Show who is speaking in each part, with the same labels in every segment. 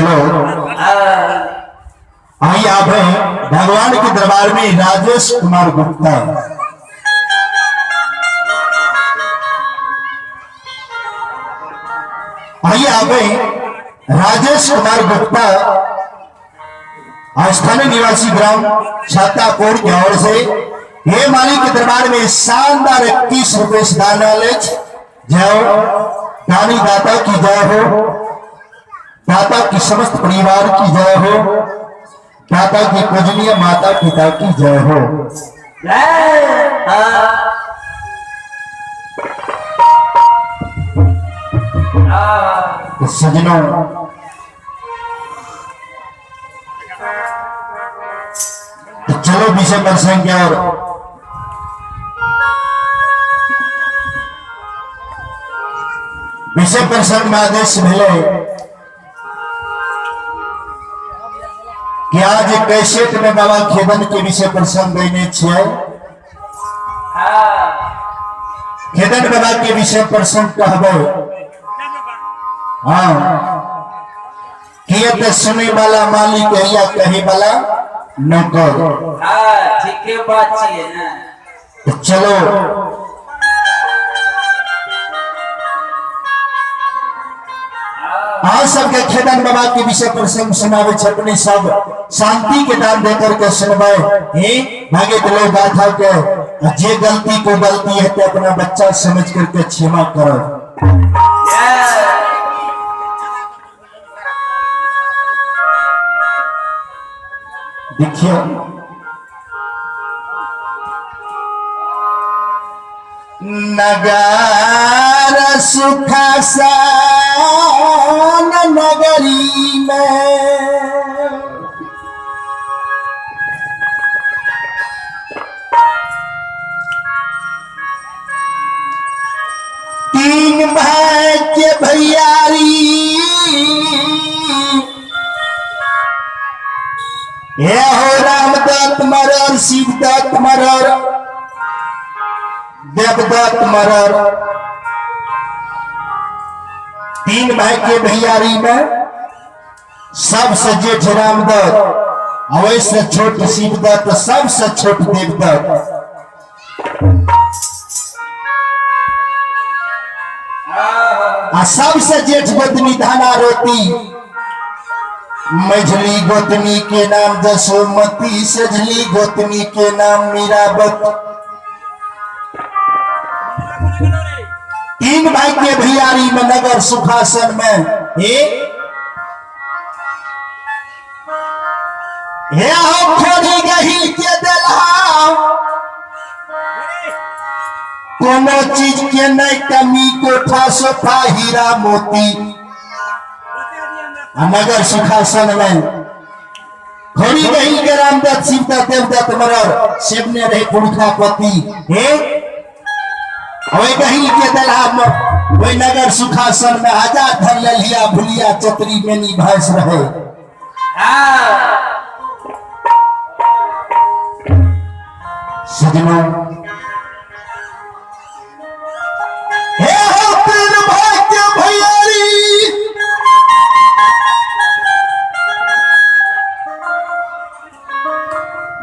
Speaker 1: चलो आइए आप हैं भगवान के दरबार में राजेश कुमार गुप्ता। आइए आप हैं राजेश कुमार गुप्ता स्थानीय निवासी ग्राम छातापुर की ओर से ये मालिक के दरबार में शानदार 21 रुपए से दान वाले जय हो। दानी दाता की जय हो, दाता की समस्त परिवार की जय हो, दाता की पूजनीय माता पिता की जय हो। सजनों तो चलो विषय प्रसंग की ओर। विषय प्रसंग में आदेश मिले कि आज कैसेट में बाबा खेदन के विषय प्रसंग देने छे। खेदन बाबा के विषय प्रसंग कहबे हाँ किए तो सुने वाला मालिक है या कहे वाला नौकर।
Speaker 2: ठीक है बात चाहिए ना।
Speaker 1: तो चलो आज सबके खेदन बाबा के विषय प्रसंग सुनावे अपने सब शांति के दान देकर के सुनवाए भागे तो लोग गाथा के जे गलती को गलती है तो अपना बच्चा समझ करके क्षमा करो। देखिए नगर सुखासन नगरी में तीन भाई के भैयारी ये हो रामदत्त मरर, शिवदत्त मरर, देवदत्त मरर। तीन भाई के भैयारी में सबसे जेठ रामदत्त, अवश्य छोट शिवदत्त, सबसे छोट देवदत्त। सबसे जेठ गोतनी धाना रोती, मझली गोतनी के नाम जसोमती, सजली गोतनी के नाम मीरावती। तीन भाई के भैयारी में नगर सुखासन में हे हो खोरी गहिल के देला, कोनो चीज के नहीं कमी, कोठा सोफा हीरा मोती। नगर सुखासन में खोरी गहिल के रामदत्त, शिवदत्त, देवदत्त मरर शिवने रहे पुरखा पति वही गहिल के दलहा वही नगर सुखासन में आजाद धर लिया भुलिया चतरी में निभास रहे। सजनों हे हो तीन भाई के भैयारी,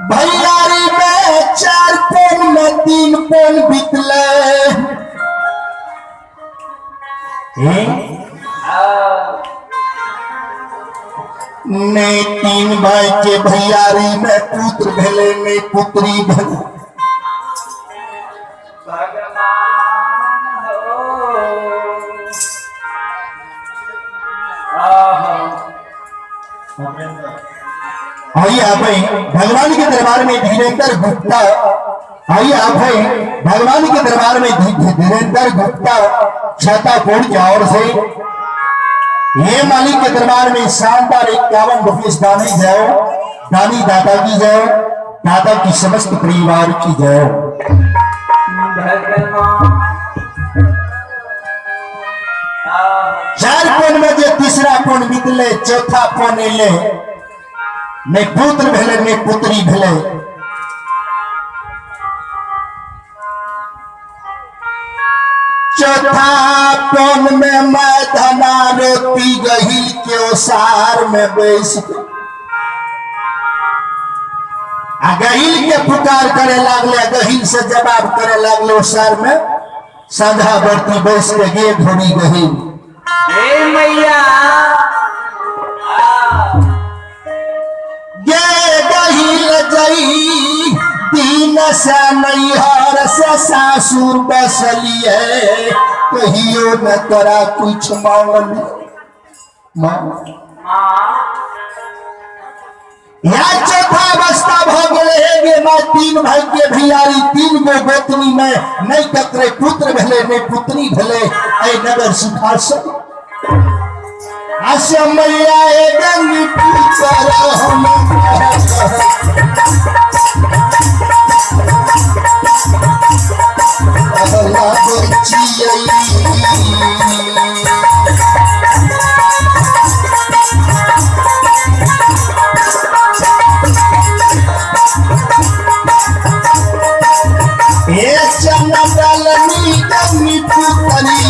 Speaker 1: भैयारी में 4 पोन में 3 पोन बितले। नहीं तीन भाई के भैयारी में पुत्र भेले, नहीं पुत्री भेले। आइए आप भगवान के दरबार में धीरेन्द्र गुप्ता, आइए आप भगवान के दरबार में धीरेन्द्र गुप्ता छातापुर की ओर से ये मालिक के दरबार में शानदार 51 रुपये दानी जय हो। दानी दाता की जय हो, दाता की समस्त परिवार की जय हो। चार कोण में जो तीसरा कोण बितले, चौथा कोण ले नहीं पुत्र भेले नहीं पुत्री भेले। चौथा कोण में मैं धना रोती गहिल के के ओसार में बैस के आ गहिल के पुकार करे लागले, गहिल से जवाब करे लागले ओसार में। साधा बर्ती बैस के गे घोड़ी गहिल
Speaker 2: ए मैया
Speaker 1: गे गहिल जई दिन से नैहर से सासुर बसलिए, कहियो न तोरा कुछ मांगल या चौथा अवस्था भ गए गे मां। तीन भाई के भैयारी, तीन गो गोतनी में नहीं कतरे पुत्र भेले नहीं पुत्री भेले। ऐ नगर सुखासन आशा मैया ए गंगी पुत्र हम अल्लाह बचिए। चंदनी गंगी पुतली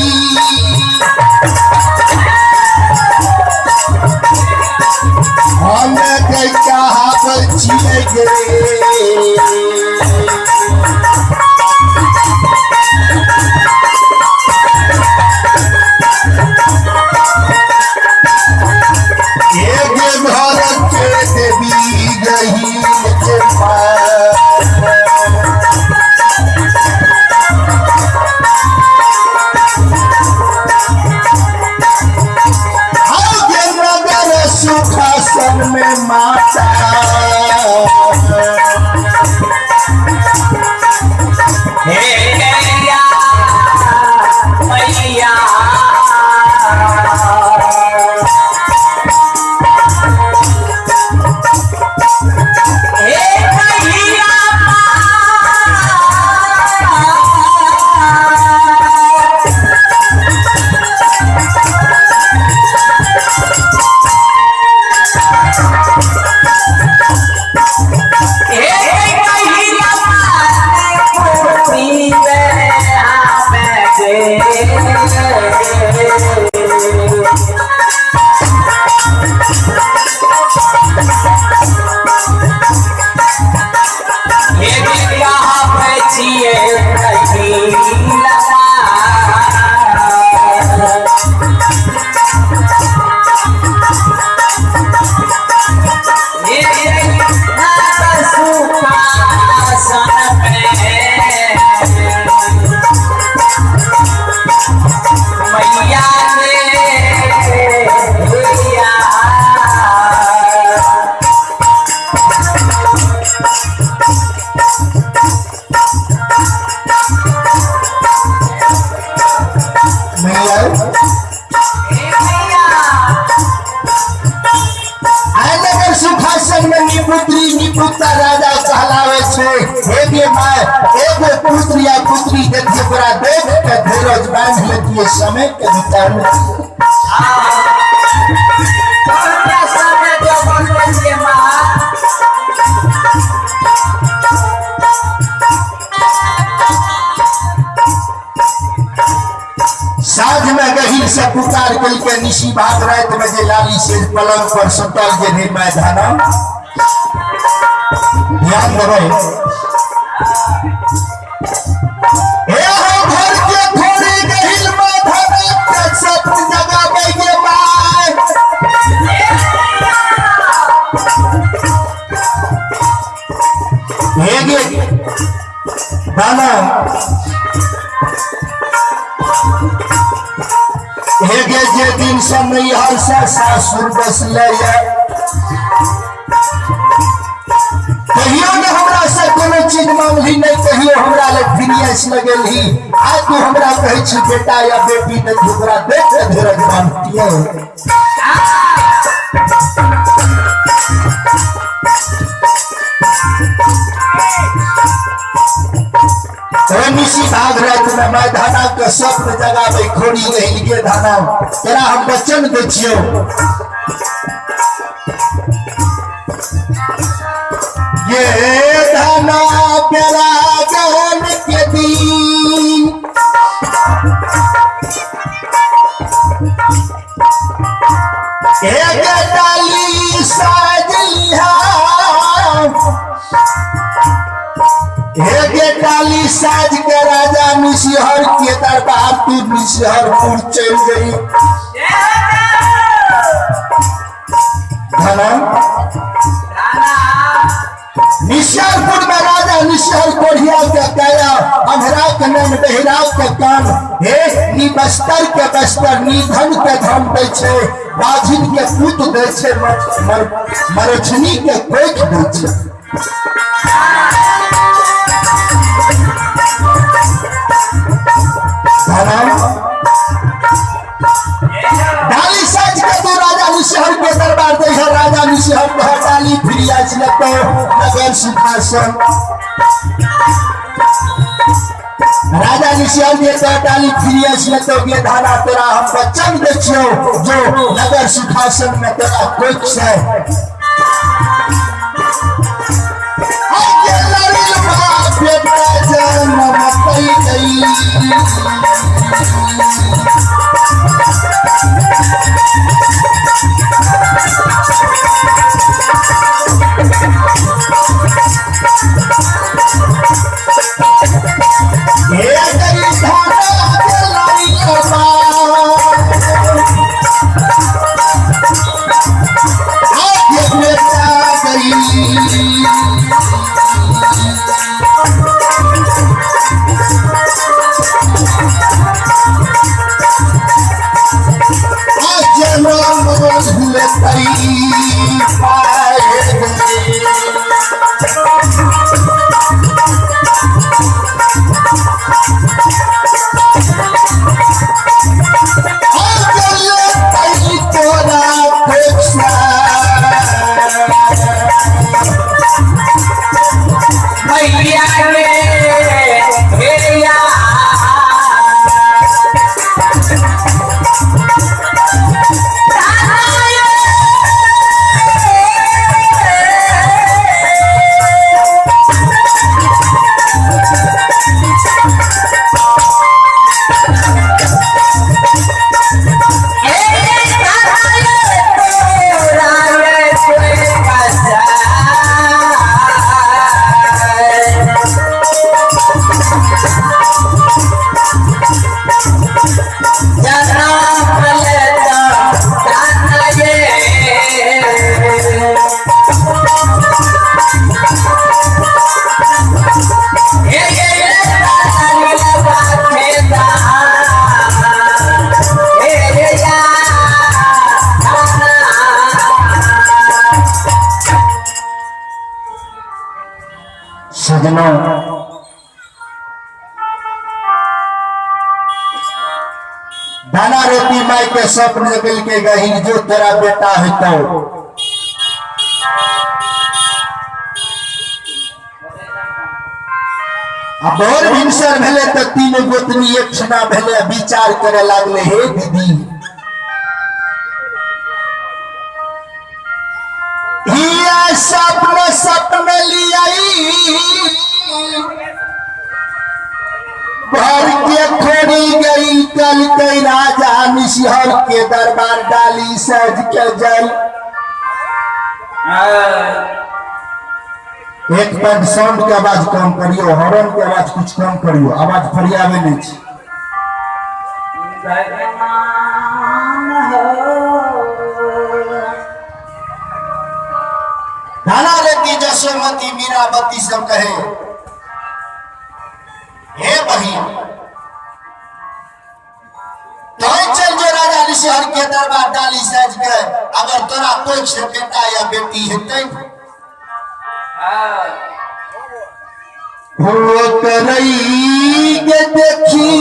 Speaker 1: हम कहा बचिए गे। घर के देवी गही सुखासन में माता
Speaker 2: हे मैया मैया
Speaker 1: राजा कहलावे छे। हे गे माय एगो पुत्र या पुत्री देखिए ओकरा देख के धीरज बांध लेतिए, समय के विचार में
Speaker 2: समय जो बोल मां
Speaker 1: साँझ में गहिल से पुकार कल के निशी भाग रात में जे लाली से पलंग पर सुतल जे रे मैदान ध्यान देवे। घर के थोड़ी गहिल मैदान के सब जगह में ये माय हेगे दाना हेगे जे दिन से नैहर से सासुर बसले कहियो ने हमरा से कोनो चीज मांगली नहीं, कहियो हमरा ले फिनियस लगेली। आज तू हमरा कहे छी बेटा या बेटी ने ओकरा देख के धीरज बांधतिए। निशी भाग रात में मैं धाना के स्वप्न जगह में खोड़ी गई गे धाना तेरा हम वचन दे छियो। ये धाना प्यारा जान के दिन एक डाली साजिया एक डाली साज के राजा निशहर के दरबार तू निशहरपुर चल गई। निशहरपुर में राजा निशहर कोढ़िया के काया अमरा के नाम बहिराव के कान हे नी बस्तर के बस्तर नी धन के धन दै छे बाजिन के पूत दै छे मरछनी के कोख दै छे। डाली साज के तू राजा निशहर के दरबार दे है राजा निशहर के डाली फिरिया चलतो नगर सिंहासन राजा निशहर के डाली फिरिया चलतो के धारा तेरा हम बच्चन देखियो जो नगर सिंहासन में तेरा कोच है आके लड़ी बाप बेटा जन्म मत गई। सजनों दाना रोटी माई के स्वप्न जगल के गही जो तेरा बेटा है तो अब और हिंसर भेले तो तीनों गोतनी एक क्षणा भेले विचार करे लागले हे दीदी सपने सपने लियाई भर के खोड़ी गई कल कई राजा निशहर के दरबार डाली सज के जल एक पैंट साउंड के आवाज कम करियो हॉर्न के आवाज कुछ कम करियो आवाज फरियावे नहीं छी। नाना रेती जसोमती मीराबती सब कहे हे बहन तो चल जो राजा निशहर के दरबार डाली सज के अगर तोरा कोई से बेटा या बेटी हेतै हो करई के देखी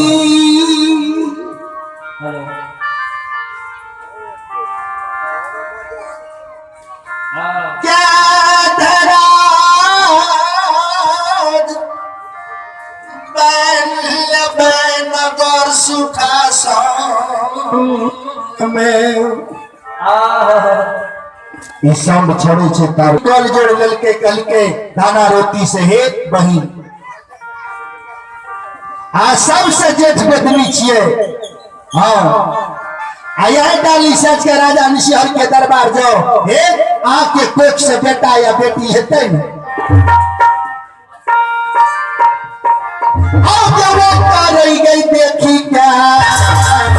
Speaker 1: क्या धरा नगर सुखासन में साउंड छोड़े छे तार कल जोड़ ललके कल के दाना रोटी से हे बहिन आ सबसे जेठ गोतनी छिए हाँ आया है डाली सच के राजा निशिहर के दरबार जाओ हे आके कोख से बेटा या बेटी हेतै न आओ जब रही गई देखी क्या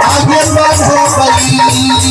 Speaker 1: आगे बढ़ो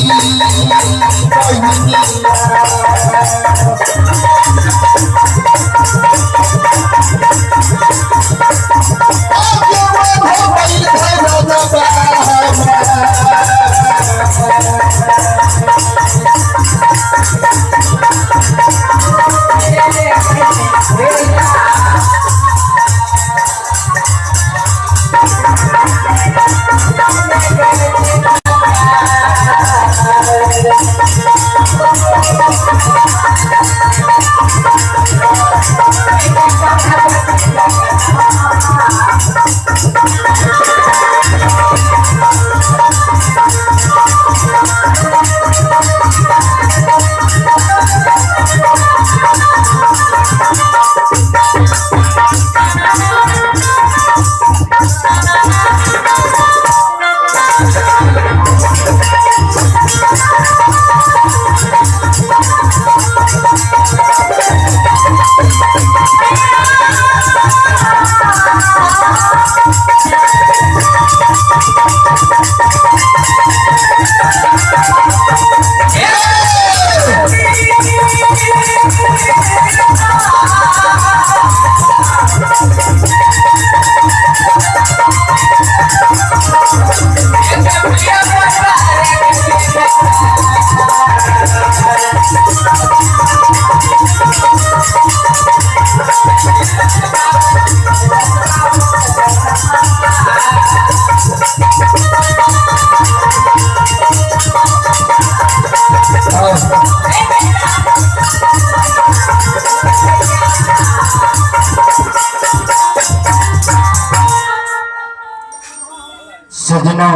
Speaker 1: सजनों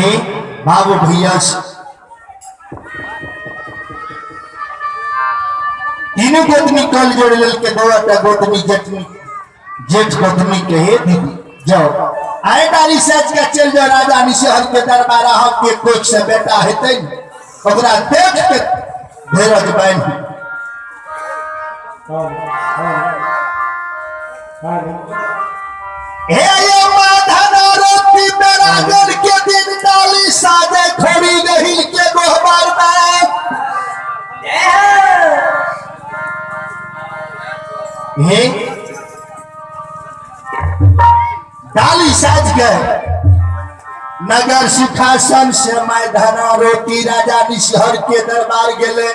Speaker 1: ए बाबू भैया तीनों गोतनी कल जोड़ लल के दो गोतनी जटनी जेठ गोतनी के हे दीदी जाओ आए डाली सच का चल जाओ राजा निशिहर के दरबार के कोच से बेटा हेतै ओकरा देख के धीरज बन हे ये माधना रोटी बेरागन के दिन डाली साजे खोड़ी नहीं के गोहबार में हे डाली साज गए नगर सुखासन से मैदाना रोटी राजा निशिहर के दरबार गेले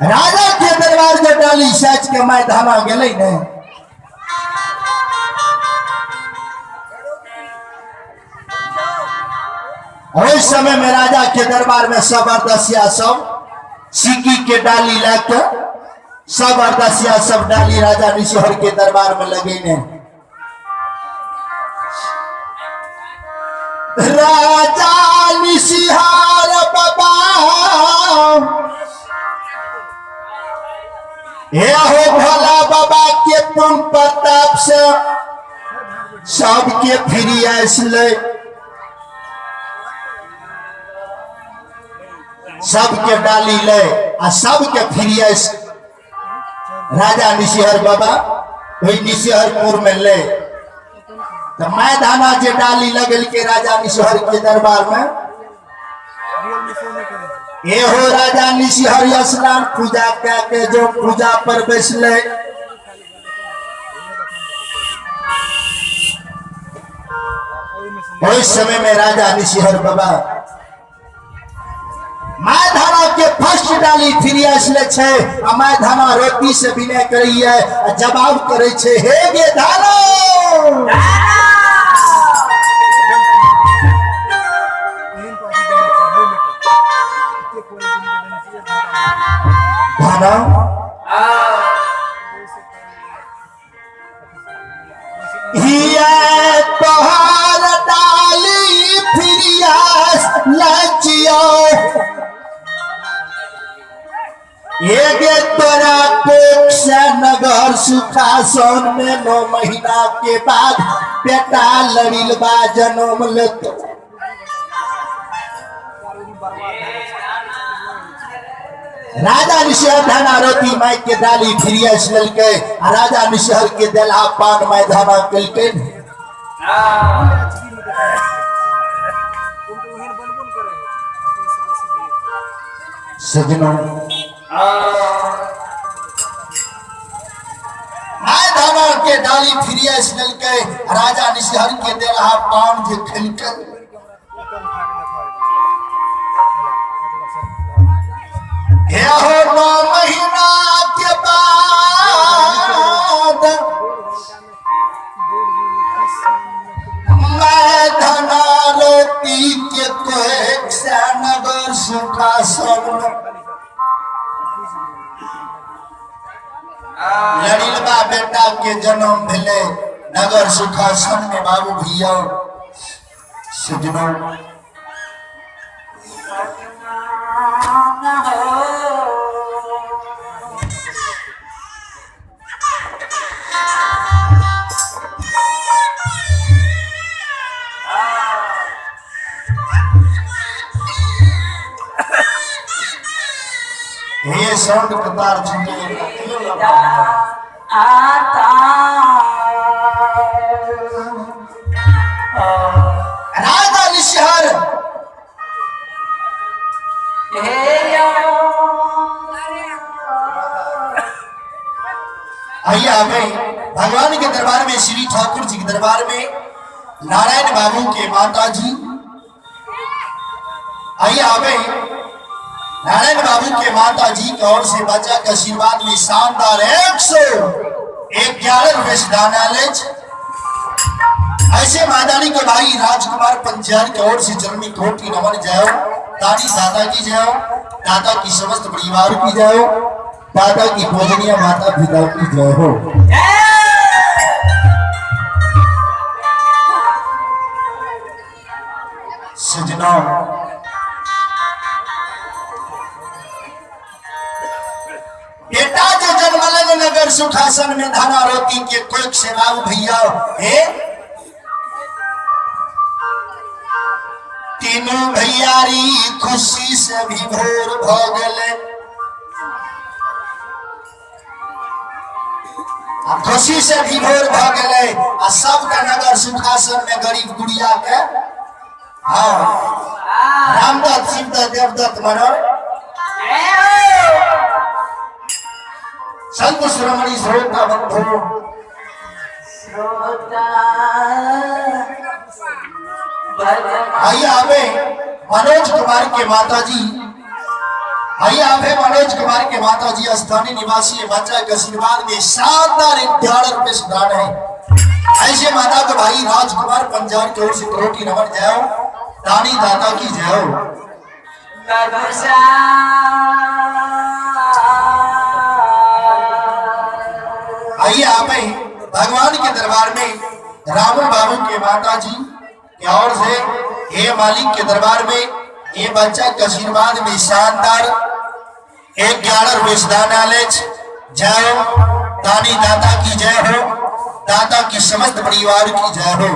Speaker 1: राजा के दरबार के डाली सच के मैदाना गेले ने उस समय में राजा के दरबार में सब अरदसिया सब सिक्की के डाली लेके सब अरदसिया सब डाली राजा निशिहर के दरबार में लगे ने राजा निशिहर बाबा हे हो भोला बाबा के तुम प्रताप से सबके फिरी आसले सबके डाली ले आ सबके फिरी आस राजा निशिहर बाबा वही निशिहरपुर में ले तो मैदाना जे डाली लगल के राजा निशिहर के दरबार में ये हो राजा निशिहर स्नान पूजा के जो पूजा पर बैसले उस समय में राजा निशिहर बाबा माय धाना के फर्स्ट डाली फिरी असले छे आ माय धाना रोटी से विनय करी है जवाब करे छे हे गे धानो धना हिया तोहर डाली फिरियास लचियो ये तोरा कोक्ष नगर सुखासन में 9 महीना के बाद बेटा लड़िल बा जन्म लेतो राजा निशहर धाना रोटी माई के डाली फिरियास ललके राजा निशहर के देला पान माई धाना कलके सजनों माय धाना के डाली फिरियास ललके राजा निशहर के देला पान जे खलके हे हो 9 महीना के बाद मैं धना रोटी के कोई नगर सुखासन लड़िल बा बेटा के जन्म भेले नगर सुखासन में बाबू भैया सजनों ये साउंड कतार छूटे
Speaker 2: आता
Speaker 1: राजा निशहर आइए हमें भगवान के दरबार में श्री ठाकुर जी के दरबार में नारायण बाबू के माता जी आइए हमें नारायण बाबू के माता जी की ओर से बच्चा के आशीर्वाद में शानदार 111 रुपए से दाना ले ऐसे मादानी के भाई राजकुमार पंचायत की ओर से चरणी कोटि नमन जाओ दादी दादा की जाओ दादा की समस्त परिवार की जाओ दादा की पूजनीय माता पिता की जय हो सजनों बेटा जो जन्मल नगर सुखासन में धाना रोटी के कोई सेवाऊ भैया हे तीनों भैयारी खुशी से भी भोर भ गए खुशी से भी भोर भ गए सबका नगर सुखासन में गरीब गुड़िया के हाँ रामदत्त शिवदत्त देवदत्त मनोर संत श्रोमणी श्रोता बंधु आइए हमें मनोज कुमार के माता जी आइए हमें मनोज कुमार के माता जी स्थानीय निवासी बच्चा के आशीर्वाद में शानदार 11 रुपए से दान है ऐसे माता के भाई राजकुमार पंजाब की ओर से कोटि नमन जाओ दानी दाता की जय हो आइए हमें भगवान के दरबार में रावण बाबू के माता जी की ओर से हे मालिक के दरबार में ये बच्चा के आशीर्वाद में शानदार 11 रुपए दाना ले जय दानी दाता की जय हो दाता की समस्त परिवार की जय हो।